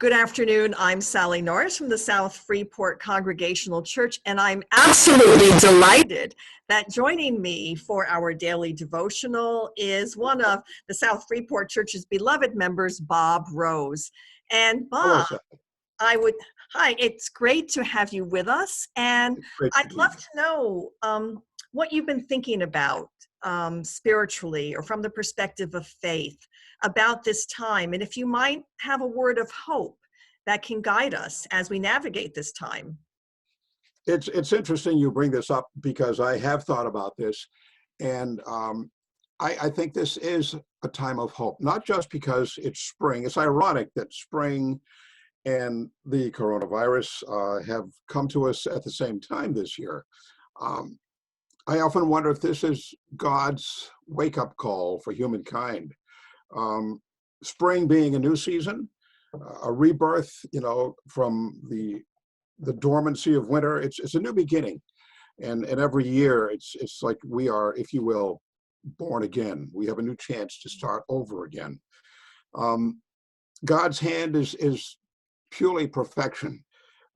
Good afternoon. I'm Sally Norris from the South Freeport Congregational Church, and I'm absolutely delighted that joining me for our daily devotional is one of the South Freeport Church's beloved members, Bob Rose. And Hello, Bob, Sally. hi, it's great to have you with us, and It's great to I'd be love here. to know what you've been thinking about spiritually or from the perspective of faith about this time, and if you might have a word of hope that can guide us as we navigate this time. It's interesting you bring this up because I have thought about this, and I think this is a time of hope, not just because it's spring. It's ironic that spring and the coronavirus have come to us at the same time this year. Um, I often wonder if this is God's wake-up call for humankind. Um, Spring being a new season, a rebirth, from the dormancy of winter. It's a new beginning, and every year it's like we are, if you will, born again. We have a new chance to start over again. Um, God's hand is purely perfection.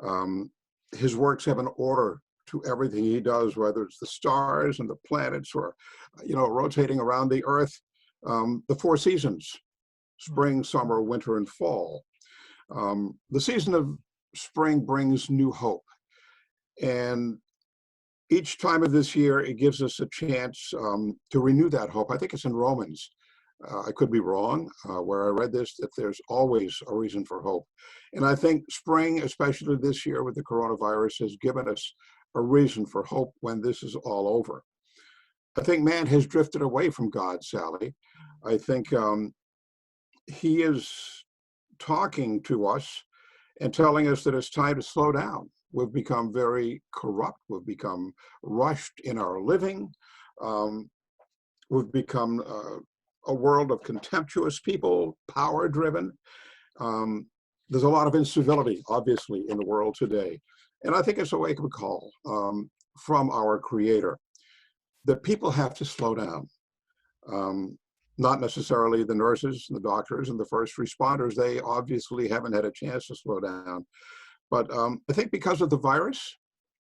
Um, his works have an order to everything he does, whether it's the stars and the planets or, rotating around the earth. The four seasons: spring, summer, winter, and fall. The season of spring brings new hope. And each time of this year, it gives us a chance to renew that hope. I think it's in Romans. I could be wrong, where I read this, that there's always a reason for hope. And I think spring, especially this year with the coronavirus, has given us a reason for hope when this is all over. I think man has drifted away from God, Sally. I think he is talking to us and telling us that it's time to slow down. We've become very corrupt. We've become rushed in our living. We've become a world of contemptuous people, power-driven. There's a lot of incivility, obviously, in the world today. And I think it's a wake-up call from our Creator that people have to slow down. Not necessarily the nurses and the doctors and the first responders. They obviously haven't had a chance to slow down. But I think because of the virus,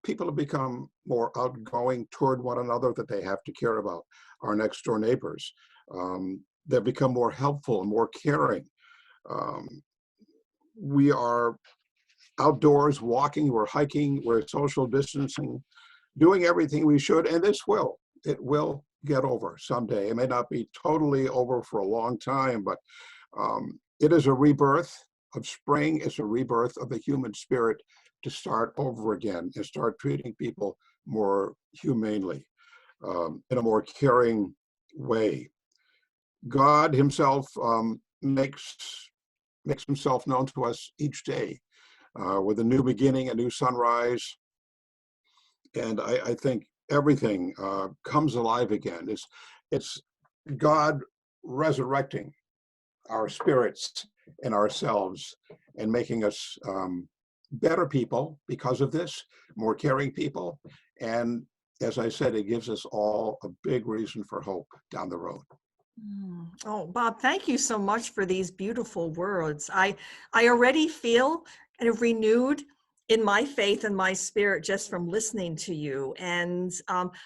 people have become more outgoing toward one another, that they have to care about our next door neighbors. They've become more helpful and more caring. We are outdoors walking, we're hiking, we're social distancing, doing everything we should, and it will get over someday. It may not be totally over for a long time, but it is a rebirth of spring. It's a rebirth of the human spirit to start over again and start treating people more humanely, in a more caring way. God himself makes himself known to us each day with a new beginning, a new sunrise. And I think everything comes alive again. It's God resurrecting our spirits and ourselves and making us better people because of this, more caring people. And as I said, it gives us all a big reason for hope down the road. Oh, Bob, thank you so much for these beautiful words. I already feel kind of renewed in my faith and my spirit just from listening to you. And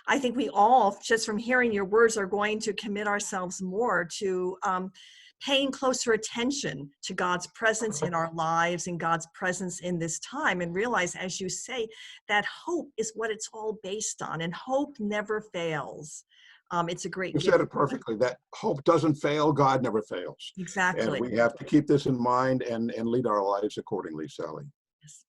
I think we all, just from hearing your words, are going to commit ourselves more to paying closer attention to God's presence in our lives and God's presence in this time, and realize, as you say, that hope is what it's all based on, and hope never fails. It's a great You gift. said it perfectly, that hope doesn't fail, God never fails. Exactly. And we have to keep this in mind and lead our lives accordingly, Sally. Yes.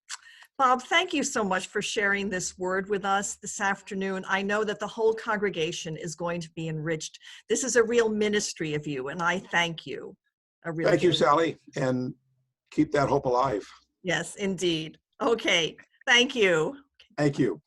Bob, thank you so much for sharing this word with us this afternoon. I know that the whole congregation is going to be enriched. This is a real ministry of you, and I thank you. Thank you, Sally, and keep that hope alive. Yes, indeed. Okay, thank you. Thank you.